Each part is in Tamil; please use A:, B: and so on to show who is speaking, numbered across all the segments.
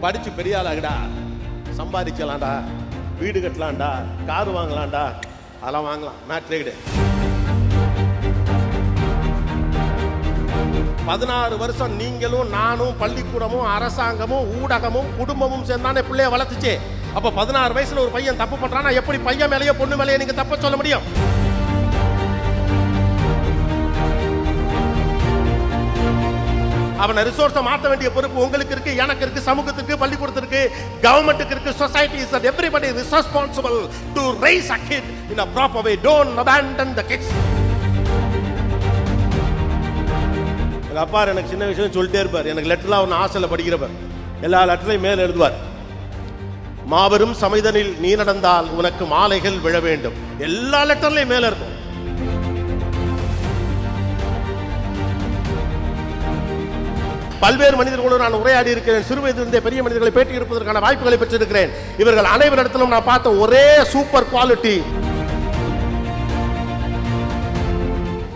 A: படிச்சு பெரிய ஆளாகடா, சம்பாதிக்கலாம்டா, வீடு கட்டலாம்டா, கார் வாங்கலாம்டா, அதெல்லாம் வாங்கலாம், மேட்ரே கிடையாது. 16 வருஷம் நீங்களும் நானும் பள்ளிக்கூடமும் அரசாங்கமும் ஊடகமும் குடும்பமும் சேர்ந்தானே பிள்ளைய வளர்த்துச்சு. அப்ப 16 வயசுல ஒரு பையன் தப்பு பண்றானா எப்படி பையன் மேலேயோ பொண்ணு மேலேயோ நீங்க தப்ப சொல்ல முடியும்? அவனை ரிசோர்ஸை மாற்ற வேண்டிய பொறுப்பு உங்களுக்கு இருக்கு, எனக்கு இருக்கு, சமூகத்துக்கு, பள்ளிக்கூடத்திற்கு, கவர்மெண்ட்டுக்கு இருக்கு. Society is that everybody is responsible to raise a kid in a proper way. Don't abandon the kids. எங்க அப்பா எனக்கு சின்ன விஷயம் சொல்லிட்டே இருப்பார். எனக்கு லெட்டர்லாம் ஒன்று ஹாஸ்டலில் படிக்கிறப்ப எல்லா லெட்டர்லையும் மேலே எழுதுவார், மாபெரும் சமைதனில் நீ நடந்தால் உனக்கு மாலைகள் விழ வேண்டும். எல்லா லெட்டர்லையும் மேலே இருக்கும். பல்வேறு மனிதர்களோடு நான் உரையாடி இருக்கிறேன். சிறு வயதிலிருந்தே பெரிய மனிதர்களை பேட்டி எடுப்பதற்கான வாய்ப்புகளை பெற்றிருக்கிறேன். இவர்கள் அனைவரிடத்திலும் நான் பார்த்த ஒரே சூப்பர் குவாலிட்டி,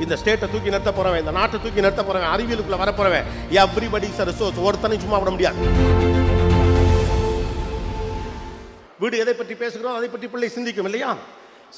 A: இந்த ஸ்டேட்டை தூக்கி நிறுத்த போறவன், இந்த நாட்டை தூக்கி நிறுத்த போறவன், அறிவியலுக்குள்ள வர போறவன், எவ்ரிபடி இஸ் a resource. ஒருத்தனையும் சும்மா விட முடியாது. வீடு எதை பற்றி பேசுகிறோம் அதை பற்றி பிள்ளை சிந்திக்கும் இல்லையா?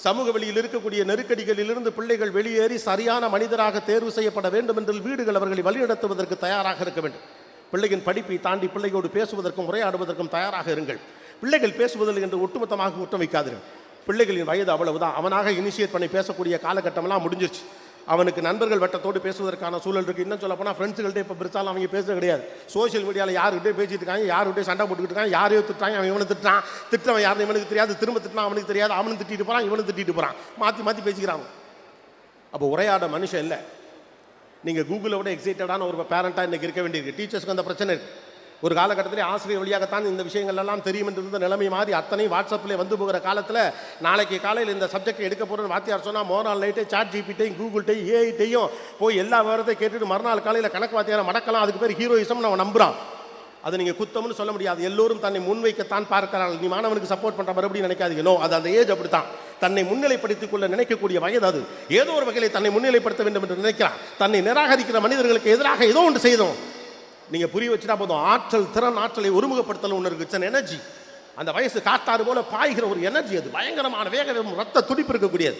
A: சமூக வெளியில் இருக்கக்கூடிய நெருக்கடிகளிலிருந்து பிள்ளைகள் வெளியேறி சரியான மனிதராக தேர்வு செய்யப்பட வேண்டும் என்று வீடுகள் அவர்களை வழிநடத்துவதற்கு தயாராக இருக்க வேண்டும். பிள்ளையின் படிப்பை தாண்டி பிள்ளையோடு பேசுவதற்கும் உரையாடுவதற்கும் தயாராக இருங்கள். பிள்ளைகள் பேசுவதில்லை என்று ஒட்டுமொத்தமாக குற்றம் வைக்காதீர்கள். பிள்ளைகளின் வயது அவ்வளவுதான். அவனாக இனிஷியேட் பண்ணி பேசக்கூடிய காலகட்டமெல்லாம் முடிஞ்சிருச்சு. அவனுக்கு நண்பர்கள் வட்டத்தோடு பேசுவதற்கான சூழல் இருக்குது. இன்னும் சொல்ல போனால் ஃப்ரெண்ட்ஸுகள்கிட்ட இப்போ பெருசாலும் அவங்க பேசுறது கிடையாது. சோஷியல் மீடியாவில் யாருக்கிட்டே பேசிட்டு இருக்காங்க, யாருக்கிட்டே சண்டை போட்டுக்கிட்டு இருக்காங்க, யாரையோ திட்டாங்க, அவன் இவனை திட்டான், திட்டவன் யாருன்னு இவனுக்கு தெரியாது, திரும்ப திட்டினா அவனுக்கு தெரியாது, அவனும் திட்டிட்டு போகிறான், இவனும் திட்டிட்டு போகிறான், மாற்றி மாற்றி பேசிக்கிறாங்க. அப்போ உரையாட மனுஷன் இல்லை. நீங்கள் கூகுளை விட எக்ஸைட்டடான ஒரு பேரண்ட்டாக இன்றைக்கி இருக்க வேண்டியிருக்கு. டீச்சர்ஸ்க்கு அந்த பிரச்சனை இருக்குது. ஒரு காலகட்டத்திலே ஆசிரியர் வழியாகத்தான் இந்த விஷயங்கள் எல்லாம் தெரியும் என்று இருந்த நிலைமை மாறி அத்தனை வாட்ஸ்அப்பில் வந்து போகிற காலத்தில் நாளைக்கு காலையில் இந்த சப்ஜெக்ட் எடுக்க போகிறோன்னு வாத்தியார் சொன்னால் மோரால் நைட்டே சாட் ஜிபிட்டையும் கூகுள்கிட்டையும் ஏஐட்டையும் போய் எல்லா விவரத்தையும் கேட்டுட்டு மறுநாள் காலையில் கணக்கு வாத்தியாரை மடக்கலாம். அதுக்கு பேர் ஹீரோயிசம் நம்ம நம்புகிறான். அதை நீங்கள் குத்தம்னு சொல்ல முடியாது. எல்லோரும் தன்னை முன்வைக்கத்தான் பார்க்கிறார்கள். நீ மாணவனுக்கு சப்போர்ட் பண்ணுற மறுபடியும் நினைக்காதீங்க. நோ, அது அந்த ஏஜ் அப்படித்தான். தன்னை முன்னிலைப்படுத்திக் கொள்ள நினைக்கக்கூடிய வயது அது. ஏதோ ஒரு வகையில் தன்னை முன்னிலைப்படுத்த வேண்டும் என்று நினைக்கிறான். தன்னை நிராகரிக்கிற மனிதர்களுக்கு எதிராக ஏதோ ஒன்று செய்தோம். நீங்க புரிய வச்சுட்டா போதும். ஆற்றல், திறன், ஆற்றலை ஒருமுகப்படுத்தல் ஒன்று இருக்கு. It's an energy. அந்த வயசு காத்தாறு போல பாய்கிற ஒரு எனர்ஜி. அது பயங்கரமான வேகம், ரத்த துடிப்பு இருக்கக்கூடியது.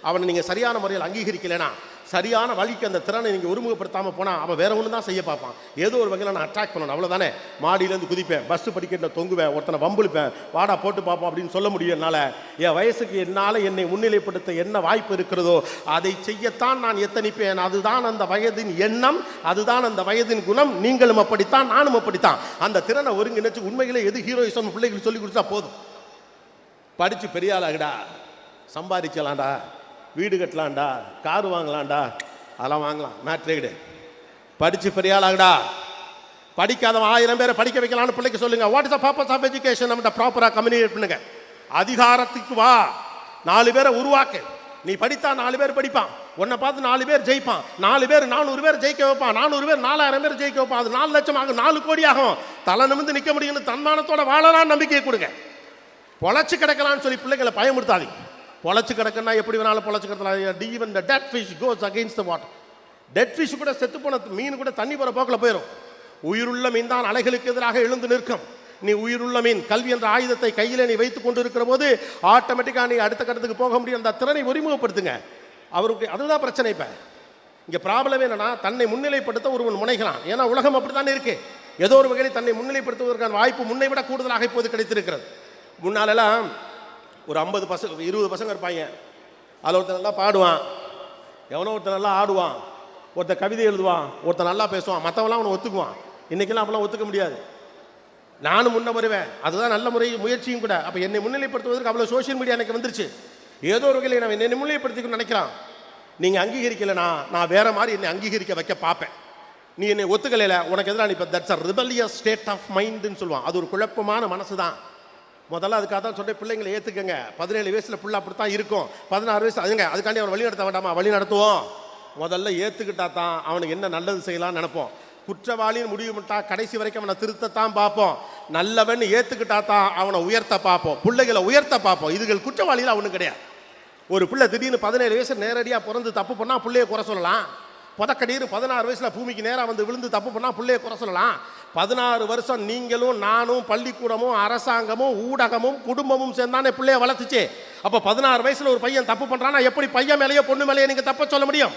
A: அவனை நீங்க சரியான முறையில் அங்கீகரிக்கலைன்னா, சரியான வழிக்கு அந்த திறனை நீங்க ஒருமுகப்படுத்தாம போனா அவன் வேற ஒன்று தான் செய்ய பார்ப்பான். ஏதோ ஒரு வகையில் நான் அட்ராக்ட் பண்ணணும், அவ்வளவுதானே. மாடியிலேருந்து குதிப்பேன், பஸ் படிக்கட்டில் தொங்குவேன், ஒருத்தனை வம்புழுப்பேன், வாடா போட்டு பார்ப்போம் அப்படின்னு சொல்ல முடியும் என்னால். என் வயசுக்கு என்னால் என்னை முன்னிலைப்படுத்த என்ன வாய்ப்பு இருக்கிறதோ அதை செய்யத்தான் நான் எத்தனிப்பேன். அதுதான் அந்த வயதின் எண்ணம், அதுதான் அந்த வயதின் குணம். நீங்களும் அப்படித்தான், நானும் அப்படித்தான். அந்த திறனை ஒருங்கிணைச்சு உண்மையிலே எது ஹீரோயிசம் பிள்ளைகளுக்கு சொல்லி கொடுத்தா போதும். படிச்சு பெரிய ஆளாகடா, சம்பாதிக்கலாம்டா, வீடு கட்டலாம்டா, கார் வாங்கலாம்டா, அதெல்லாம் வாங்கலாம், மேட்ரே கிடையாது. படிச்சு பெரிய ஆளாகடா. படிக்காதவன் 1000 பேரை படிக்க வைக்கலாம்னு பிள்ளைக்கு சொல்லுங்க. What is the purpose of education? நம்ம ப்ராப்பராக கம்யூனிகேட் பண்ணுங்க. அதிகாரத்துக்கு வா, 4 பேரை உருவாக்கு. நீ படித்தா 4 பேர் படிப்பான், உன்னை பார்த்து 4 பேர் ஜெயிப்பான், 4 பேர் 400 பேர் ஜெயிக்க வைப்பான், 400 பேர் 4000 பேர் ஜெயிக்க வைப்பான். அது 4 லட்சம் ஆகும், 4 கோடி ஆகும். தலை நிமிர்ந்து நிற்க முடியும்னு தன்மானத்தோட வாழலாம் நம்பிக்கையை கொடுங்க. பொழைச்சு கிடக்கலான்னு சொல்லி பிள்ளைகளை பயமுறுத்தாதீங்க. பொழைச்சு கிடக்குன்னா எப்படி வேணாலும் பொழைச்சு கிடக்கலாம். even the dead fish goes against the water. Dead fish கூட செத்து போன மீன் கூட தண்ணி போகிற போக்கில் போயிடும். உயிருள்ள மீன் தான் அலைகளுக்கு எதிராக எழுந்து நிற்கும். நீ உயிருள்ள மீன், கல்வி என்ற ஆயுதத்தை கையில் நீ வைத்துக் கொண்டு இருக்கிற போது ஆட்டோமேட்டிக்காக நீ அடுத்த கட்டத்துக்கு போக முடியும். அந்த திறனை ஒருமுகப்படுத்துங்க. அவருக்கு அதுதான் பிரச்சனை. இப்போ இங்கே ப்ராப்ளம் என்னன்னா, தன்னை முன்னிலைப்படுத்த ஒருவன் முனைகிறான். ஏன்னா உலகம் அப்படித்தானே இருக்கு. ஏதோ ஒரு வகையில் தன்னை முன்னிலைப்படுத்துவதற்கான வாய்ப்பு முன்னை விட கூடுதலாக இப்போது கிடைத்திருக்கிறது. முன்னாலெல்லாம் ஒரு 50 பசங்க 20 பசங்க இருப்பாங்க. அதில் ஒருத்தர் நல்லா பாடுவான், எவனோ ஒருத்தர் நல்லா ஆடுவான், ஒருத்தர் கவிதை எழுதுவான், ஒருத்தர் நல்லா பேசுவான், மற்றவெல்லாம் அவனை ஒத்துக்குவான். இன்றைக்கெல்லாம் அப்பெல்லாம் ஒத்துக்க முடியாது. நானும் முன்ன வருவேன், அதுதான் நல்ல முயற்சியும் கூட. அப்போ என்னை முன்னிலைப்படுத்துவதற்கு அவ்வளோ சோஷியல் மீடியா எனக்கு வந்துருச்சு. ஏதோ ஒரு வகையில் நான் என்னை முன்னிலைப்படுத்திக்கணும்னு நினைக்கிறான். நீங்கள் அங்கீகரிக்கலைனா நான் வேற மாதிரி என்னை அங்கீகரிக்க வைக்க பார்ப்பேன். நீ என்னை ஒத்துக்கலையில உனக்கு எதிராக இப்போ that's a rebellious state of மைண்டுன்னு சொல்லுவான். அது ஒரு குழப்பமான மனசு தான். முதல்ல அதுக்காக தான் சொல்கிறேன், பிள்ளைங்களை ஏற்றுக்கங்க. 17 வயசில் பிள்ளை அப்படி தான் இருக்கும். 16 வயசு அதுக்காண்டி அவன் வழி நடத்த வேண்டாமா? வழி நடத்துவோம். முதல்ல ஏற்றுக்கிட்டா தான் அவனுக்கு என்ன நல்லது செய்யலாம்னு நினைப்போம். குற்றவாளின்னு முடிவு பண்ணிட்டா கடைசி வரைக்கும் அவனை திருத்தத்தான் பார்ப்போம். நல்லவன் ஏற்றுக்கிட்டா தான் அவனை உயர்த்த பார்ப்போம், பிள்ளைகளை உயர்த்த பார்ப்போம். இதுகள் குற்றவாளிகள் அவனு கிடையாது. ஒரு பிள்ளை திடீர்னு 17 வயசு நேரடியாக பிறந்து தப்பு பண்ணால் பிள்ளையை குறை சொல்லலாம். புதக்கடீர் 16 வயசுல பூமிக்கு நேராக வந்து விழுந்து தப்பு பண்ணால் பிள்ளையை குறை சொல்லலாம். 16 வருஷம் நீங்களும் நானும் பள்ளிக்கூடமும் அரசாங்கமும் ஊடகமும் குடும்பமும் சேர்ந்தானே பிள்ளைய வளர்த்துச்சு. அப்போ 16 வயசுல ஒரு பையன் தப்பு பண்றானா எப்படி பையன் மேலேயோ பொண்ணு மேலேயோ நீங்க தப்ப சொல்ல முடியும்?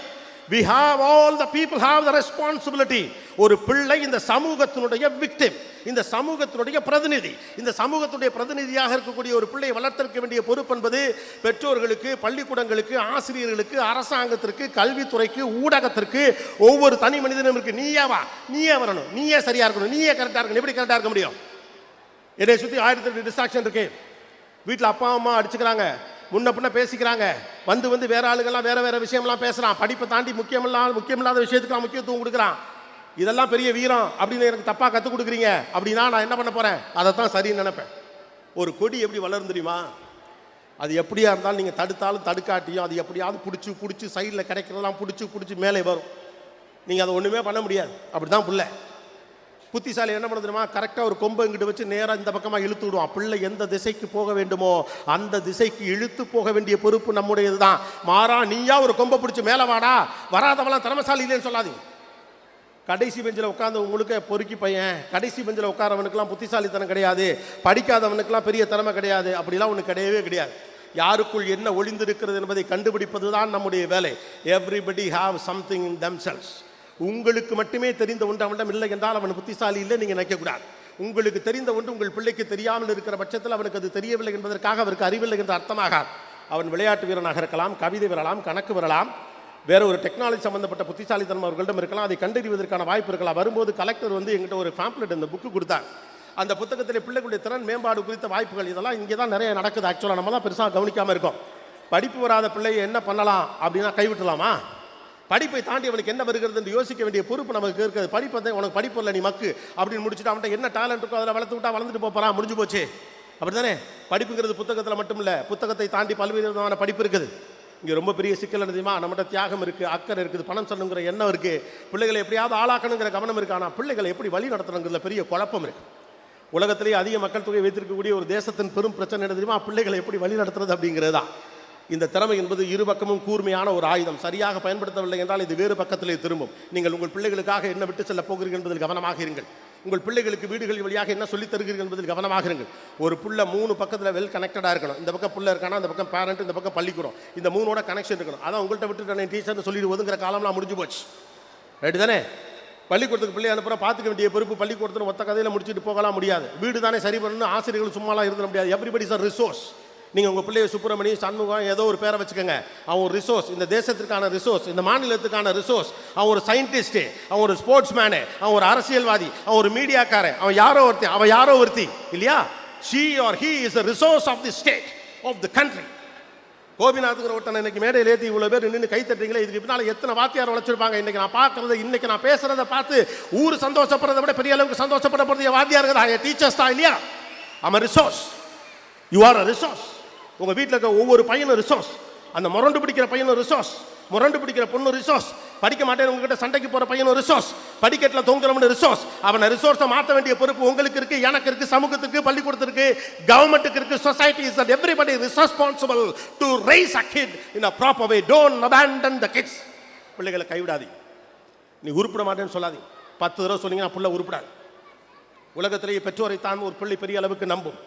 A: We have all the people have the responsibility. ஒரு பிள்ளை இந்த சமூகத்தினுடைய victim, இந்த சமூகத்தினுடைய பிரதிநிதி. இந்த சமூகத்துடைய பிரதிநிதியாக இருக்கக்கூடிய ஒரு பிள்ளையை வளர்த்திருக்க வேண்டிய பொறுப்பு என்பது பெற்றோர்களுக்கு, பள்ளிக்கூடங்களுக்கு, ஆசிரியர்களுக்கு, அரசாங்கத்திற்கு, கல்வித்துறைக்கு, ஊடகத்திற்கு, ஒவ்வொரு தனி மனிதனும் இருக்கு. நீயே வரணும், நீயே சரியா இருக்கணும், நீயே கரெக்டா இருக்கணும். எப்படி கரெக்டா இருக்க முடியும்? என்னை சுத்தி 1008 டிஸ்ட்ராக்ஷன் இருக்கு. வீட்டில் அப்பா அம்மா அடிச்சுக்கிறாங்க, முன்ன பின்ன பேசிக்கிறாங்க, வந்து வேற ஆளுகள்லாம் வேற விஷயம்லாம் பேசுறான், படிப்பை தாண்டி முக்கியமில்லாத விஷயத்துக்கு முக்கியத்துவம் கொடுக்குறான். இதெல்லாம் பெரிய வீரம் அப்படின்னு எனக்கு தப்பா கற்றுக் கொடுக்குறீங்க அப்படின்னா நான் என்ன பண்ண போறேன்? அதைத்தான் சரின்னு நினைப்பேன். ஒரு கொடி எப்படி வளரும் தெரியுமா? அது எப்படியா இருந்தாலும் நீங்கள் தடுத்தாலும் தடுக்காட்டியும் அது எப்படியாவது பிடிச்சி சைடில் கிடைக்கிறதெல்லாம் பிடிச்சி மேலே வரும். நீங்கள் அதை ஒன்றுமே பண்ண முடியாது. அப்படிதான் பிள்ளை. புத்திசாலி என்ன பண்ண தெரியுமா? கரெக்டாக ஒரு கொம்பை இங்கிட்டு வச்சு நேராக இந்த பக்கமாக இழுத்து விடுவான். பிள்ளை எந்த திசைக்கு போக வேண்டுமோ அந்த திசைக்கு இழுத்து போக வேண்டிய பொறுப்பு நம்முடையது தான். மாறா நீயா ஒரு கொம்பை பிடிச்சி மேலே வாடா, வராதவெல்லாம் திறமசாலி இல்லைன்னு சொல்லாதீங்க. கடைசி பெஞ்சில் உட்கார்ந்தவங்களுக்கு பொறுக்கி பையன், கடைசி பெஞ்சில் உட்காரவனுக்கெல்லாம் புத்திசாலித்தனம் கிடையாது, படிக்காதவனுக்கெல்லாம் பெரிய திறமை கிடையாது, அப்படிலாம் ஒன்று கிடையவே கிடையாது. யாருக்குள் என்ன ஒளிந்திருக்கிறது என்பதை கண்டுபிடிப்பது தான் நம்முடைய வேலை. Everybody have something in themselves. உங்களுக்கு மட்டுமே தெரிந்த ஒன்று அவனிடம் இல்லை என்றால் அவன் புத்திசாலி இல்லை நீங்கள் நினைக்கக்கூடாது. உங்களுக்கு தெரிந்த ஒன்று உங்கள் பிள்ளைக்கு தெரியாமல் இருக்கிற பட்சத்தில் அவனுக்கு அது தெரியவில்லை என்பதற்காக அவருக்கு அறிவில்லை என்று அர்த்தமாக. அவன் விளையாட்டு வீரனாக இருக்கலாம், கவிதை வரலாம், கணக்கு வரலாம், வேற ஒரு டெக்னாலஜி சம்பந்தப்பட்ட புத்திசாலித்தனம் அவர்களிடம் இருக்கலாம். அதை கண்டறிவதற்கான வாய்ப்பு இருக்கலாம். வரும்போது கலெக்டர் எங்கிட்ட ஒரு பேம்ப்ளெட் இந்த புக்கு கொடுத்தார். அந்த புத்தகத்தில் பிள்ளைகளுடைய திறன் மேம்பாடு குறித்த வாய்ப்புகள் இதெல்லாம் இங்கே தான் நிறைய நடக்குது. ஆக்சுவலாக நம்ம தான் பெருசாக கவனிக்காமல் இருக்கோம். படிப்பு வராத பிள்ளையை என்ன பண்ணலாம் அப்படின்னா கைவிட்டலாமா? படிப்பை தாண்டி அவனுக்கு என்ன வருகிறது என்று யோசிக்க வேண்டிய பொறுப்பு நமக்கு இருக்கிறது. படிப்பை உனக்கு படிப்பு இல்லை, நீ மக்கு அப்படின்னு முடிச்சுட்டு அவன்கிட்ட என்ன டேலண்ட் இருக்கோ அதில் வளர்த்து விட்டா வளர்ந்துட்டு போறான், முடிஞ்சு போச்சு. அப்படித்தானே? படிப்புங்கிறது புத்தகத்தில் மட்டும் இல்லை, புத்தகத்தை தாண்டி பல்வேறு விதமான படிப்பு இருக்குது. இங்கே ரொம்ப பெரிய சிக்கல் தெரியுமா? நம்மகிட்ட தியாகம் இருக்குது, அக்கறை இருக்குது, பணம் சொல்லணுங்கிற எண்ணம் இருக்குது, பிள்ளைகளை எப்படியாவது ஆளாக்கணுங்கிற கவனம் இருக்குது. ஆனால் பிள்ளைகளை எப்படி வழி நடத்தணுங்கிறதுல பெரிய குழப்பம் இருக்குது. உலகத்திலேயே அதிக மக்கள் தொகை வைத்திருக்கக்கூடிய ஒரு தேசத்தின் பெரும் பிரச்சனை என்ன தெரியுமா? பிள்ளைகளை எப்படி வழி நடத்துறது அப்படிங்கிறது தான். இந்த திறமை என்பது இரு பக்கமும் கூர்மையான ஒரு ஆயுதம். சரியாக பயன்படுத்தவில்லை என்றால் இது வேறு பக்கத்திலே திரும்பும். நீங்கள் உங்கள் பிள்ளைகளுக்காக என்ன விட்டு செல்ல போகிறீர்கள் என்பதில் கவனமாக இருங்கள். உங்கள் பிள்ளைகளுக்கு வீடுகள் வழியாக என்ன சொல்லித் தருகிறீர்கள் என்பதில் கவனமாக இருங்கள். ஒரு புள்ள 3 பக்கத்தில் வெல் கனெக்டடாக இருக்கணும். இந்த பக்கம் புள்ள இருக்கானா, இந்த பக்கம் பேரண்ட், இந்த பக்கம் பள்ளிக்கூடம், இந்த 3ஓட கனெக்ஷன் இருக்கணும். அதான் உங்கள்கிட்ட விட்டுட்டு டீச்சர்னு சொல்லிட்டு ஒதுங்கிற காலம்லாம் முடிஞ்சு போச்சு. ரைட்டு தானே? பள்ளிக்கூடத்துக்கு பிள்ளை அனுப்புகிறோம், பார்த்துக்க வேண்டிய பொறுப்பு பள்ளிக்கூடத்தில் மொத்த கதையில் முடிச்சுட்டு போகலாம் முடியாது. வீடு தானே சரி பண்ணணும், ஆசிரியர்கள் சும்மாலாம் இருந்துட முடியாது. Everybody is a resource. நீங்கள் உங்கள் பிள்ளைய சுப்பிரமணி, சண்முகம் ஏதோ ஒரு பேரை வச்சுக்கோங்க. அவன் ஒரு ரிசோர்ஸ், இந்த தேசத்திற்கான ரிசோர்ஸ், இந்த மாநிலத்துக்கான ரிசோர்ஸ். அவன் ஒரு சயின்டிஸ்ட்டு, அவன் ஒரு ஸ்போர்ட்ஸ் மேனு, அவன் ஒரு அரசியல்வாதி, அவன் ஒரு மீடியாக்காரன், அவன் யாரோ ஒருத்தி இல்லையா? she or he is a resource of the state, of the country. கோபிநாத்துங்கிற ஒருத்தனை இன்னைக்கு மேடையில் ஏற்றி இவ்வளோ பேர் நின்று கை தட்டுறீங்களே, இதுக்கு பின்னால் எத்தனை வாத்தியார் உழைச்சிருப்பாங்க. இன்னைக்கு நான் பார்க்கறது, இன்னைக்கு நான் பேசுறதை பார்த்து ஊர் சந்தோஷப்படுறதை விட பெரிய அளவுக்கு சந்தோஷப்பட போகிறது வாத்தியார்கள் தான், டீச்சர்ஸ் தான் இல்லையா? I'm a resource. You are a resource. உங்கள் வீட்டில் இருக்க ஒவ்வொரு பையனும் ரிசோர்ஸ். அந்த முரண்டு பிடிக்கிற பையனும் ரிசோர்ஸ், முரண்டு பிடிக்கிற பொண்ணு ரிசோர்ஸ், படிக்க மாட்டேன் உங்ககிட்ட சண்டைக்கு போகிற பையனும் ரிசோர்ஸ், படிக்கட்டில் தொங்குறவனு ரிசோர்ஸ். அவனை ரிசோர்ஸை மாற்ற வேண்டிய பொறுப்பு உங்களுக்கு இருக்கு, எனக்கு இருக்கு, சமூகத்துக்கு, பள்ளிக்கூடத்திற்கு, கவர்மெண்ட்டுக்கு இருக்கு. Society is that everybody is responsible to raise a kid in a proper way. Don't abandon the kids. பிள்ளைகளை கைவிடாதீங்க. நீ உருப்பிட மாட்டேன்னு சொல்லாதீங்க. 10 தடவை சொன்னீங்கன்னா பிள்ளை உருப்பிடாது. உலகத்திலேயே பெற்றோரை தான் ஒரு பிள்ளை பெரிய அளவுக்கு நம்பும்.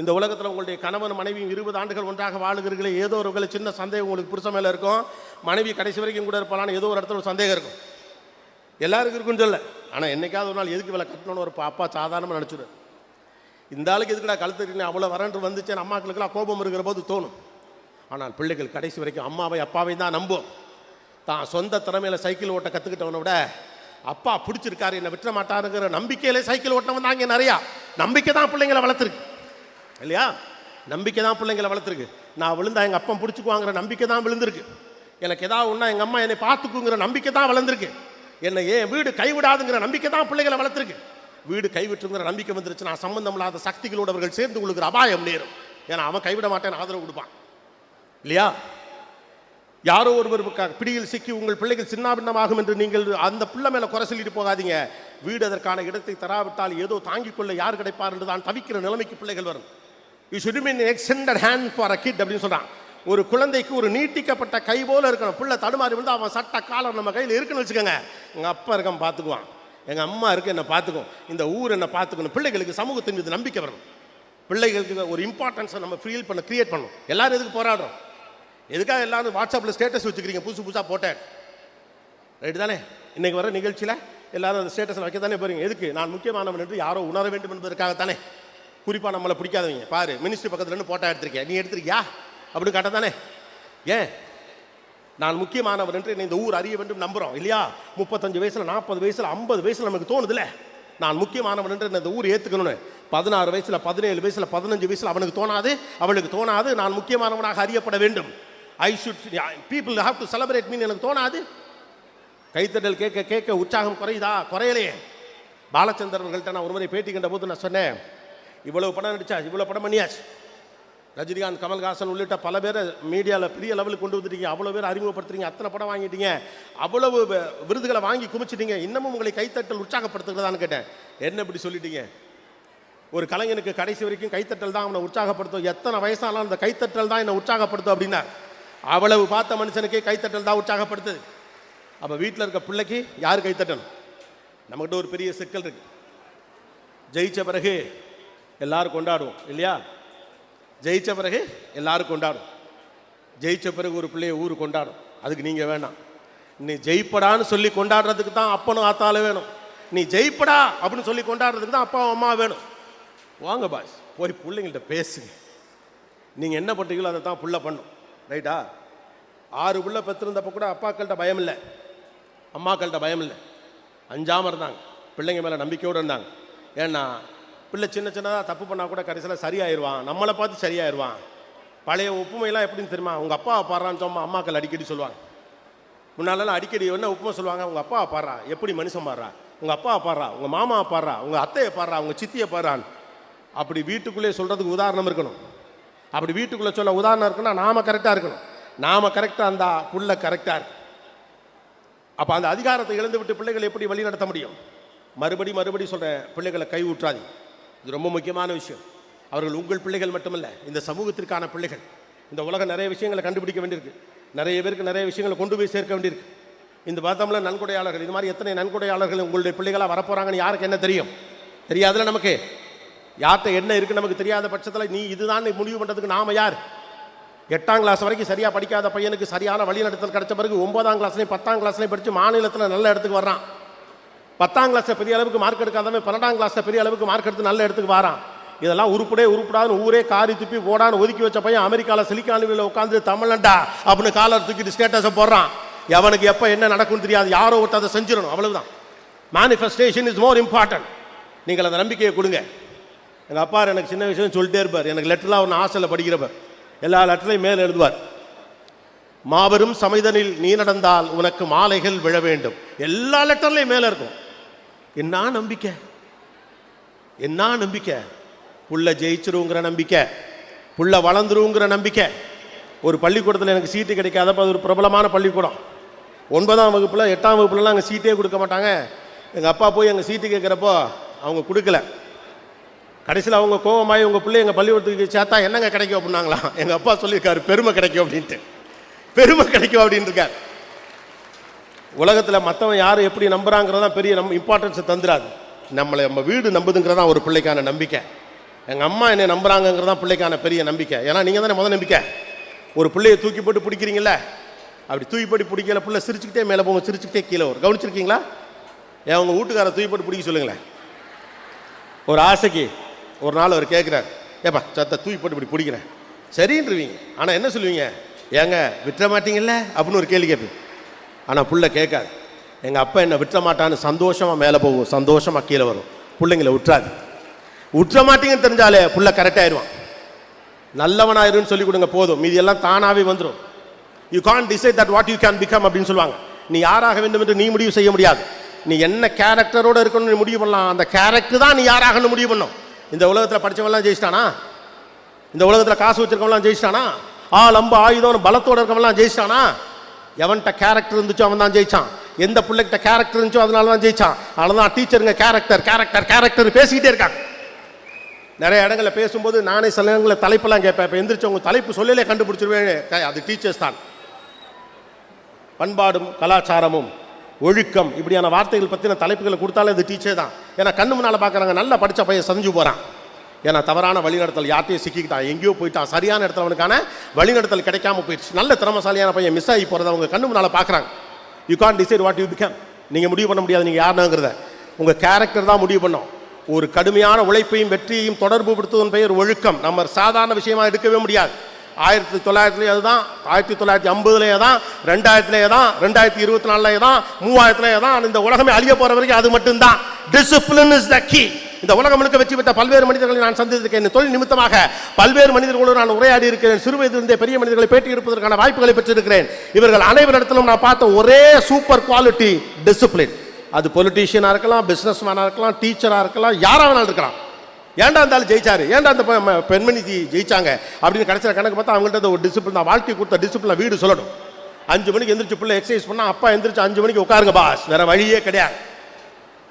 A: இந்த உலகத்தில் உங்களுடைய கணவன் மனைவியும் 20 ஆண்டுகள் ஒன்றாக வாழுகிறீர்களே, ஏதோ ஒரு சின்ன சந்தேகம் உங்களுக்கு புருஷன் மேலே இருக்கும். மனைவி கடைசி வரைக்கும் கூட இருப்பாளான்னு ஏதோ ஒரு இடத்துல ஒரு சந்தேகம் இருக்கும். எல்லாருக்கும் இருக்குன்னு சொல்ல. ஆனால் என்னைக்காவது ஒரு நாள் எதுக்கு வேலை கட்டணும்னு ஒரு அப்பா சாதாரணமாக நினச்சிடுவேன். இந்த ஆளுக்கு எதுக்குடா கழுத்துட்டு அவ்வளோ வரன்று வந்துச்சேன் அம்மாக்களுக்கெல்லாம் கோபம் இருக்கிற போது தோணும். ஆனால் பிள்ளைகள் கடைசி வரைக்கும் அம்மாவை அப்பாவை தான் நம்பும். தான் சொந்த திறமையில சைக்கிள் ஓட்ட கற்றுக்கிட்டவனை விட அப்பா பிடிச்சிருக்காரு என்னை விட்டுற மாட்டாருங்கிற நம்பிக்கையிலே சைக்கிள் ஓட்டினவன் தான் இங்கே நிறையா. நம்பிக்கை தான் பிள்ளைங்களை வளர்த்துருக்கு இல்லையா? நம்பிக்கை தான் பிள்ளைங்களை வளர்த்துருக்கு. நான் விழுந்தா எங்கள் அப்பா பிடிச்சிக்குவாங்கிற நம்பிக்கை தான் விழுந்திருக்கு. எனக்கு ஏதாவது ஒன்றா எங்கள் அம்மா என்னை பார்த்துக்குங்கிற நம்பிக்கை தான் வளர்ந்துருக்கு. என்னை ஏன் வீடு கைவிடாதுங்கிற நம்பிக்கை தான் பிள்ளைகளை வளர்த்துருக்கு. வீடு கைவிட்டுங்கிற நம்பிக்கை வந்துருச்சு, நான் சம்பந்தம் இல்லாத சக்திகளோடு அவர்கள் சேர்ந்து கொள்ளுகிற அபாயம் நேரும். ஏன்னா அவன் கைவிட மாட்டேன்னு ஆதரவு கொடுப்பான் இல்லையா? யாரோ ஒருவர் பிடியில் சிக்கி உங்கள் பிள்ளைகள் சின்னாபின்னமாகும் என்று நீங்கள் அந்த பிள்ளை மேலே குறை சொல்லிட்டு போகாதீங்க. வீடு அதற்கான இடத்தை தராவிட்டால் ஏதோ தாங்கிக் கொள்ள யார் கிடைப்பார் என்று தான் தவிக்கிற நிலைமைக்கு பிள்ளைகள் வரும். You should be an extended hand for a kid அப்படின்னு சொல்றான். ஒரு குழந்தைக்கு ஒரு நீட்டிக்கப்பட்ட கை போல இருக்கணும். பிள்ளை தடுமாறி வந்து அவன் சட்ட காலம் நம்ம கையில் இருக்குன்னு வச்சுக்கோங்க, எங்கள் அப்பா இருக்கான் பார்த்துக்குவான். எங்கள் அம்மா இருக்கு, என்னை பார்த்துக்கும், இந்த ஊர் என்னை பார்த்துக்கணும். பிள்ளைகளுக்கு சமூகத்தின் மீது நம்பிக்கை வரணும். பிள்ளைகளுக்கு ஒரு இம்பார்ட்டன்ஸை நம்ம ஃபீல் பண்ண கிரியேட் பண்ணணும். எல்லாரும் எதுக்கு போராடுறோம்? எதுக்காக எல்லாரும் வாட்ஸ்அப்பில் ஸ்டேட்டஸ் வச்சுக்கிறீங்க? புதுசாக போட்டேன், ரைட்டு தானே? இன்றைக்கி வர நிகழ்ச்சியில் எல்லாரும் அந்த ஸ்டேட்டஸில் வைக்க தானே போகிறீங்க. எதுக்கு? நான் முக்கியமானவன் என்று யாரோ உணர வேண்டும் என்பதற்காகத்தானே. குறிப்பாக நம்மளை பிடிக்காதவங்க பாரு, மினிஸ்ட்ரி பக்கத்துலேருந்து போட்டோ எடுத்திருக்கேன், நீ எடுத்திருக்கியா அப்படின்னு காட்ட தானே. ஏன்? நான் முக்கியமானவன் என்று இந்த ஊர் அறிய வேண்டும் நம்புகிறோம் இல்லையா? 35 வயசில், 40 வயசில், 50 வயசில் நமக்கு தோணுதுல, நான் முக்கியமானவன் என்று இந்த ஊர் ஏற்றுக்கணும்னு. 16 வயசில், 17 வயசில், 15 வயசில் அவனுக்கு தோணாது, அவளுக்கு தோணாது நான் முக்கியமானவனாக அறியப்பட வேண்டும். I should people have to celebrate மீன் எனக்கு தோணாது. கைத்தட்டல் கேட்க கேட்க உற்சாகம் குறையுதா? குறையலையே. பாலச்சந்தர்கள்ட்ட நான் ஒரு முறை பேட்டி கண்ட போது நான் சொன்னேன், இவ்வளவு படம் நடிச்சாச்சு, இவ்வளோ படம் பண்ணியாச்சு, ரஜினிகாந்த், கமல்ஹாசன் உள்ளிட்ட பல பேரை மீடியாவில் பெரிய லெவலுக்கு கொண்டு வந்துட்டீங்க, அவ்வளோ பேர் அறிமுகப்படுத்துறீங்க, அத்தனை படம் வாங்கிட்டீங்க, அவ்வளவு விருதுகளை வாங்கி குமிச்சிட்டீங்க, இன்னமும் உங்களை கைத்தட்டல் உற்சாகப்படுத்துகிறதான்னு கேட்டேன். என்ன இப்படி சொல்லிட்டீங்க? ஒரு கலைஞனுக்கு கடைசி வரைக்கும் கைத்தட்டல் தான் அவனை உற்சாகப்படுத்தும், எத்தனை வயசானாலும் அந்த கைத்தட்டல் தான் என்னை உற்சாகப்படுத்தும் அப்படின்னா, அவ்வளவு பார்த்த மனுஷனுக்கே கைத்தட்டல் தான் உற்சாகப்படுத்துது. அப்போ வீட்டில் இருக்க பிள்ளைக்கு யார் கைத்தட்டணும்? நம்மகிட்ட ஒரு பெரிய சிக்கல் இருக்கு. ஜெயிச்ச பிறகு எல்லாரும் கொண்டாடுவோம் இல்லையா? ஜெயிச்ச பிறகு எல்லாரும் கொண்டாடும். ஜெயிச்ச பிறகு ஒரு பிள்ளைய ஊர் கொண்டாடும். அதுக்கு நீங்கள் வேணாம். நீ ஜெயிப்படான்னு சொல்லி கொண்டாடுறதுக்கு தான் அப்பனும் ஆத்தாலும் வேணும். நீ ஜெயிப்படா அப்படின்னு சொல்லி கொண்டாடுறதுக்கு தான் அப்பா அம்மா வேணும். வாங்க பாஸ், போய் பிள்ளைங்கள்ட்ட பேசுங்க. நீங்கள் என்ன பண்ணுறீங்களோ அதை தான் புள்ள பண்ணும், ரைட்டா? 6 பிள்ளை பெற்றிருந்தப்போ கூட அப்பாக்கள்கிட்ட பயம் இல்லை, அம்மாக்கள்கிட்ட பயம் இல்லை, அஞ்சாமல் இருந்தாங்க, பிள்ளைங்க மேலே நம்பிக்கையோடு இருந்தாங்க. ஏன்னா பிள்ளை சின்ன சின்னதாக தப்பு பண்ணால் கூட கடைசியில் சரியாயிருவான், நம்மளை பார்த்து சரியாயிருவான். பழைய ஒப்புமையெல்லாம் எப்படின்னு தெரியுமா? உங்கள் அப்பாவை பாடுறான்னு சொன்னா அம்மாக்கள் அடிக்கடி சொல்லுவாங்க. முன்னாலெல்லாம் அடிக்கடி என்ன ஒப்புமை சொல்லுவாங்க? உங்கள் அப்பாவை பாடுறா, எப்படி மனுஷன் பாடுறா, உங்கள் அப்பாவை பாடுறா, உங்கள் மாமாவை பாடுறா, உங்கள் அத்தையை பாடுறா, உங்கள் சித்தியை பாடுறான்னு. அப்படி வீட்டுக்குள்ளே சொல்கிறதுக்கு உதாரணம் இருக்கணும். அப்படி வீட்டுக்குள்ளே சொல்ல உதாரணம் இருக்குன்னா நாம் கரெக்டாக இருக்கணும். நாம் கரெக்டாக அந்த புள்ள கரெக்டாக இருக்கு. அப்போ அந்த அதிகாரத்தை இழந்து விட்டு பிள்ளைகளை எப்படி வழி நடத்த முடியும்? மறுபடி சொல்கிறேன், பிள்ளைகளை கை ஊற்றாது. இது ரொம்ப முக்கியமான விஷயம். அவர்கள் உங்கள் பிள்ளைகள் மட்டுமல்ல, இந்த சமூகத்திற்கான பிள்ளைகள். இந்த உலகம் நிறைய விஷயங்களை கண்டுபிடிக்க வேண்டியிருக்கு, நிறைய பேருக்கு நிறைய விஷயங்களை கொண்டு போய் சேர்க்க வேண்டியிருக்கு. இந்த பார்த்தோம்ல நன்கொடையாளர்கள், இது மாதிரி எத்தனை நன்கொடையாளர்கள் உங்களுடைய பிள்ளைகளாக வரப்போகிறாங்கன்னு யாருக்கு என்ன தெரியும்? தெரியாதுல. நமக்கு யார்கிட்ட என்ன இருக்குன்னு நமக்கு தெரியாத பட்சத்தில் நீ இதுதான் முடிவு பண்ணுறதுக்கு நாம் யார்? 8ஆம் கிளாஸ் வரைக்கும் சரியாக படிக்காத பையனுக்கு சரியான வழிநடத்தல் கிடைச்ச பிறகு 9ஆம் கிளாஸ்லேயும் 10ஆம் கிளாஸ்லேயும் படித்து மாநிலத்தில் நல்ல இடத்துக்கு வர்றான். 10ஆம் கிளாஸில் பெரிய அளவுக்கு மார்க் எடுக்காதவன் 12ஆம் கிளாஸில் பெரிய அளவுக்கு மார்க் எடுத்து நல்ல இடத்துக்கு வரான். இதெல்லாம் உருப்படாதுன்னு ஊரே காரி துப்பி ஓடான்னு ஒதுக்கி வச்ச பையன் அமெரிக்காவில் சிலிக்கான் உட்காந்து தமிழண்டா அப்படின்னு காலர் தூக்கிட்டு ஸ்டேட்டஸை போடுறான். எவனுக்கு எப்போ என்ன நடக்கும்னு தெரியாது, யாரோ ஒருத்தர் அதை செஞ்சிடணும், அவ்வளவுதான். Manifestation is more important. நீங்கள் அந்த நம்பிக்கையை கொடுங்க. எங்கள் அப்பா எனக்கு சின்ன விஷயம் சொல்லிட்டே இருப்பார். எனக்கு லெட்டர்லாம் ஒன்று ஹாஸ்டலில் படிக்கிறப்ப எல்லா லெட்டர்லையும் மேலே எழுதுவார், மாபெரும் சமைதனில் நீ நடந்தால் உனக்கு மாலைகள் விழ வேண்டும். எல்லா லெட்டர்லையும் மேலே இருக்கும். என்ன நம்பிக்கை, என்ன நம்பிக்கை! புள்ள ஜெயிச்சிருங்கிற நம்பிக்கை, புள்ள வளர்ந்துருங்கிற நம்பிக்கை. ஒரு பள்ளிக்கூடத்தில் எனக்கு சீட்டு கிடைக்காதப்போ, அது ஒரு பிரபலமான பள்ளிக்கூடம். 9ஆம் வகுப்பில் 8ஆம் வகுப்புலலாம் அங்கே சீட்டே கொடுக்க மாட்டாங்க. எங்கள் அப்பா போய் எங்கள் சீட்டு கேட்குறப்போ அவங்க கொடுக்கல. கடைசியில் அவங்க கோபமாகி உங்கள் பிள்ளை எங்கள் பள்ளிக்கூடத்துக்கு சேர்த்தா என்னங்க கிடைக்கும் அப்படின்னாங்களா. எங்கள் அப்பா சொல்லியிருக்காரு, பெருமை கிடைக்கும் அப்படின்ட்டு. பெருமை கிடைக்கும் அப்படின்னு இருக்கார். உலகத்தில் மற்றவன் யார் எப்படி நம்புறாங்கிறதான் பெரிய இம்பார்ட்டன்ஸை தந்துடாது. நம்ம வீடு நம்புதுங்கிறதான் ஒரு பிள்ளைக்கான நம்பிக்கை. எங்கள் அம்மா என்னை நம்புறாங்கிறதான் பிள்ளைக்கான பெரிய நம்பிக்கை. ஏன்னா நீங்கள் தானே முதல் நம்பிக்கை. ஒரு பிள்ளையை தூக்கி போட்டு பிடிக்கிறீங்கள, அப்படி தூக்கி போட்டு பிடிக்கல, பிள்ளை சிரிச்சுக்கிட்டே மேலே போங்க, சிரிச்சுக்கிட்டே கீழே வரும். கவனிச்சிருக்கீங்களா? ஏன் உங்கள் வீட்டுக்காரை தூக்கி போட்டு பிடிக்க சொல்லுங்களேன். ஒரு ஆசைக்கு ஒரு நாள் அவர் கேட்குறாரு, ஏப்பா சத்த தூக்கி போட்டு இப்படி பிடிக்கிறேன், சரின்றுவீங்க. ஆனால் என்ன சொல்லுவீங்க? ஏங்க விட்டுற மாட்டீங்கல்ல அப்படின்னு ஒரு கேள்வி கேட்பீங்க. ஆனால் புள்ள கேட்காது. எங்கள் அப்பா என்னை விட்டுற மாட்டான்னு சந்தோஷமாக மேலே போகும், சந்தோஷமாக கீழே வரும். பிள்ளைங்களை விட்டுறாது. விட்டுற மாட்டீங்கன்னு தெரிஞ்சாலே புள்ள கரெக்டாகிடுவான். நல்லவனாயிருன்னு சொல்லி கொடுங்க போதும், மீதி எல்லாம் தானாகவே வந்துடும். You can't decide that what you can become அப்படின்னு சொல்லுவாங்க. நீ யாராக வேண்டும் என்று நீ முடிவு செய்ய முடியாது. நீ என்ன கேரக்டரோடு இருக்கணும்னு நீ முடிவு பண்ணலாம். அந்த கேரக்டர் தான் நீ யாராகன்னு முடிவு பண்ணும். இந்த உலகத்தில் படித்தவங்களாம் ஜெயிச்சிட்டானா? இந்த உலகத்தில் காசு வச்சிருக்கவங்களாம் ஜெயிச்சிட்டானா? அம்பு ஆயுதம் பலத்தோடு இருக்கவங்களாம் ஜெயிச்சிட்டானா? எவன்கிட்ட கேரக்டர் இருந்துச்சோ அவன் தான் ஜெயிச்சான். எந்த பிள்ளைகிட்ட கேரக்டர் இருந்துச்சோ அதனால தான் ஜெயிச்சான். அதனால தான் டீச்சருங்க கேரக்டர் கேரக்டர் கேரக்டர் பேசிக்கிட்டே இருக்காங்க. நிறைய இடங்களில் பேசும்போது நானே சில இடங்களில் தலைப்பெல்லாம் கேட்பேன். இப்போ எந்திரிச்சு உங்கள் தலைப்பு சொல்லலே கண்டுபிடிச்சிருவேன், அது டீச்சர்ஸ் தான். பண்பாடும் கலாச்சாரமும் ஒழுக்கம், இப்படியான வார்த்தைகள் பற்றின தலைப்புகளை கொடுத்தாலே அது டீச்சர் தான். ஏன்னா கண்ணு முன்னால் பார்க்குறாங்க, நல்லா படித்த பையன் செஞ்சு போகிறான். ஏன்னா தவறான வழிநடத்தல், யார்ட்டையும் சிக்கிக்கிட்டான், எங்கேயோ போயிட்டான், சரியான இடத்துல அவனுக்கான வழிநடத்தல் கிடைக்காம போயிடுச்சு. நல்ல திறமசாலியான பையன் மிஸ் ஆகி போகிறத அவங்க கண்ணு முன்னால் பார்க்குறாங்க. You can decide what you become. நீங்கள் முடிவு பண்ண முடியாது நீங்கள் யாருனாங்கிறத. உங்கள் கேரக்டர் தான் முடிவு பண்ணோம். ஒரு கடுமையான உழைப்பையும் வெற்றியையும் தொடர்பு படுத்துவதன் பெயர் ஒழுக்கம். நம்ம சாதாரண விஷயமா எடுக்கவே முடியாது. 1900 அதுதான், 1950 தான், 2000 தான், 2024 தான், 3000 தான், இந்த உலகமே அழிய போற வரைக்கும் அது மட்டும்தான். Discipline is the key. இந்த உலகம் முழுக்க வெற்றி பெற்ற பல்வேறு மனிதர்களை நான் சந்தித்திருக்கேன். தொழில் நிமித்தமாக பல்வேறு மனிதர்களோடு நான் உரையாடி இருக்கிறேன். சிறு வயதிலிருந்தே பெரிய மனிதர்களை பேட்டி எடுப்பதற்கான வாய்ப்புகளை பெற்றிருக்கிறேன். இவர்கள் அனைவரிடத்திலும் நான் பார்த்த ஒரே சூப்பர் குவாலிட்டி டிசிப்ளின். அது பொலிட்டீஷியனாக இருக்கலாம், பிஸ்னஸ் மேனாக இருக்கலாம், டீச்சராக இருக்கலாம், யாராக வேணாலும் இருக்கலாம். ஏன்டா இருந்தாலும் ஜெயிச்சாரு, ஏன்டா அந்த பெண்மணி ஜெயிச்சாங்க அப்படின்னு கடைசியில் கணக்கு பார்த்தா அவங்கள்ட்ட ஒரு டிசிப்ளின் தான். வாழ்க்கை கொடுத்த டிசிப்ளின் வீடு சொல்லணும். 5 மணிக்கு எந்திரிச்சு பிள்ளை எக்ஸசைஸ் பண்ணால் அப்பா எந்திரிச்சு 5 மணிக்கு உட்காருங்க பாஸ், வேற வழியே கிடையாது.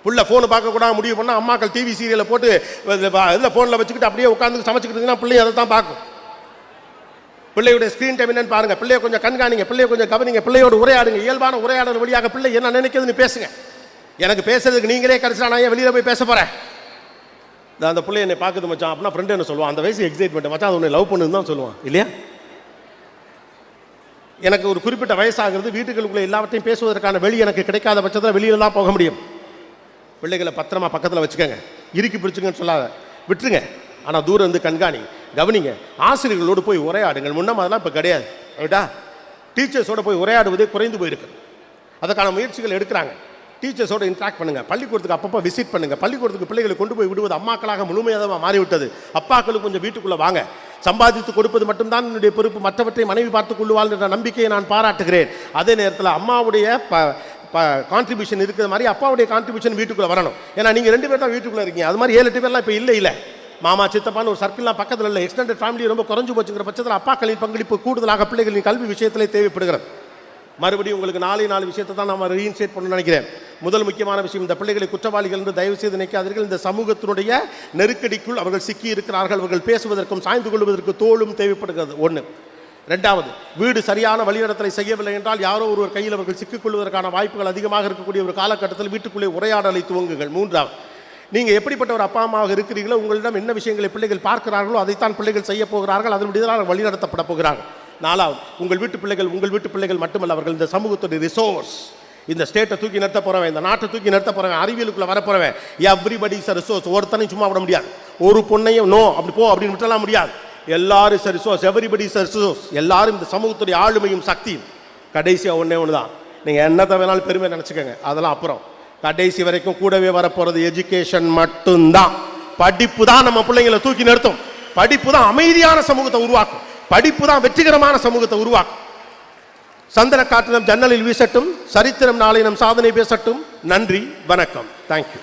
A: புள்ள ஃபோனை பார்க்கக்கூடாது முடிவு பண்ணால் அம்மாக்கள் டிவி சீரியலை போட்டு இதில் ஃபோனில் வச்சுக்கிட்டு அப்படியே உட்காந்து சமைச்சிக்கிட்டு பிள்ளைய அதை தான் பார்க்கும். பிள்ளையுடைய ஸ்க்ரீன் டைம் என்னன்னு பாருங்க, பிள்ளைய கொஞ்சம் கண்காணிங்க, பிள்ளைய கொஞ்சம் கவனிங்க, பிள்ளையோட உரையாடுங்க. இயல்பான உரையாடல் வழியாக பிள்ளை என்ன நினைக்கிறதுன்னு பேசுங்க. எனக்கு பேசுறதுக்கு நீங்களே கடைசியா நான் ஏன் வெளியில போய் பேச போறேன்? அந்த பிள்ளை என்னை பார்க்குது மச்சான் அப்படின்னா ஃப்ரெண்டு என்ன சொல்லுவான், அந்த வயசு எக்ஸைட்மெண்ட் மச்சான் அது உன்னை லவ் பண்ணுன்னு தான் சொல்லுவான் இல்லையா? எனக்கு ஒரு குறிப்பிட்ட வயசாகிறது, வீட்டுகளுக்குள்ள எல்லாவற்றையும் பேசுவதற்கான வெளி எனக்கு கிடைக்காத பட்சத்தில் வெளியில தான் போக முடியும். பிள்ளைகளை பத்திரமா பக்கத்தில் வச்சுக்கோங்க, இறுக்கி பிடிச்சுங்கன்னு சொல்லாத, விட்டுருங்க. ஆனால் தூரம் இருந்து கண்காணி, கவனிங்க. ஆசிரியர்களோடு போய் உரையாடுங்கள். முன்ன அதெல்லாம் இப்போ கிடையாது. ரைட்டா? டீச்சர்ஸோட போய் உரையாடுவதே குறைந்து போயிருக்கு. அதுக்கான முயற்சிகள் எடுக்கிறாங்க. டீச்சர்ஸோட இன்ட்ராக்ட் பண்ணுங்க, பள்ளிக்கூடத்துக்கு அப்பப்போ விசிட் பண்ணுங்க. பள்ளிக்கூடத்துக்கு பிள்ளைகளை கொண்டு போய் விடுவது அம்மாக்களாக முழுமையாக மாறிவிட்டது. அப்பாக்களுக்கு கொஞ்சம் வீட்டுக்குள்ள வாங்க. சம்பாதித்து கொடுப்பது மட்டும்தான் என்னுடைய பொறுப்பு, மற்றவற்றை மனைவி பார்த்துக் கொள்வாள் என்ற நம்பிக்கையை நான் பாராட்டுகிறேன். அதே நேரத்தில் அம்மாவுடைய கான்ட்ரிபியூஷன் இருக்கிற மாதிரி அப்பாவுடைய கான்ட்ரிபியூஷன் வீட்டுக்குள்ள வரணும். ஏன்னா நீங்க 2 பேர் தான் வீட்டுக்குள்ள இருக்கீங்க. அது மாதிரி 7-8 பேர்லாம் இப்போ இல்லை. மாமா சித்தப்பான்னு ஒரு சர்க்கிள்லாம் பக்கத்தில் இல்லை. எக்ஸ்டெண்டட் ஃபேமிலி ரொம்ப குறைஞ்சு போச்சுங்கிற பட்சத்தில் அப்பாக்களின் பங்களிப்பு கூடுதலாக பிள்ளைகளின் கல்வி விஷயத்திலே தேவைப்படுகிறது. மறுபடியும் உங்களுக்கு 4 விஷயத்தை தான் நம்ம ரீஇன்ஸ்டேட் பண்ணணும்னு நினைக்கிறேன். முதல் முக்கியமான விஷயம், இந்த பிள்ளைகளை குற்றவாளிகள் என்று தயவு செய்து நினைக்காதீர்கள். இந்த சமூகத்தினுடைய நெருக்கடிக்குள் அவர்கள் சிக்கி இருக்கிறார்கள். அவர்கள் பேசுவதற்கும் சாய்ந்து கொள்வதற்கு தோளும் தேவைப்படுகிறது. 1. 2வது, வீடு சரியான வழிநடத்தலை செய்யவில்லை என்றால் யாரோ ஒருவர் கையில் அவர்கள் சிக்கிக்கொள்வதற்கான வாய்ப்புகள் அதிகமாக இருக்கக்கூடிய ஒரு காலகட்டத்தில் வீட்டுக்குள்ளே உரையாடலை துவங்குங்கள். 3வது, நீங்கள் எப்படிப்பட்ட ஒரு அப்பா அம்மாவாக இருக்கிறீர்களோ உங்களிடம் என்ன விஷயங்களை பிள்ளைகள் பார்க்கிறார்களோ அதைத்தான் பிள்ளைகள் செய்ய போகிறார்கள், அதனுடைய வழிநடத்தப்பட போகிறார்கள். 4வது, உங்கள் வீட்டு பிள்ளைகள் மட்டுமல்ல, அவர்கள் இந்த சமூகத்துடைய ரிசோர்ஸ். இந்த ஸ்டேட்டை தூக்கி நிறுத்த போறவன், இந்த நாட்டை தூக்கி நிறுத்த போறவன், அறிவியலுக்குள்ள வரப்போறவன், எவ்ரிபடி இஸ் எ ரிசோர்ஸ். ஒருத்தனையும் சும்மா விட முடியாது. ஒரு பொண்ணையும் நோ அப்படி போ அப்படின்னு விட்டலாம் முடியாது. எல்லாரும் is a resource, everybody is a resource. எல்லாரும் இந்த சமூகத்துடைய ஆளுமையும் சக்தியும். கடைசியாக ஒன்று தான், நீங்கள் என்னத்தை வேணாலும் பெருமை நினச்சிக்கோங்க, அதெல்லாம் அப்புறம். கடைசி வரைக்கும் கூடவே வரப்போறது எஜுகேஷன் மட்டும்தான். படிப்பு தான் நம்ம பிள்ளைங்களை தூக்கி நிறுத்தும். படிப்பு தான் அமைதியான சமூகத்தை உருவாக்கும். படிப்பு தான் வெற்றிகரமான சமூகத்தை உருவாக்கும். சந்தன காற்று நம் ஜன்னலில் வீசட்டும், சரித்திரம் நாளை நம் சாதனை பேசட்டும். நன்றி, வணக்கம், தேங்க்யூ.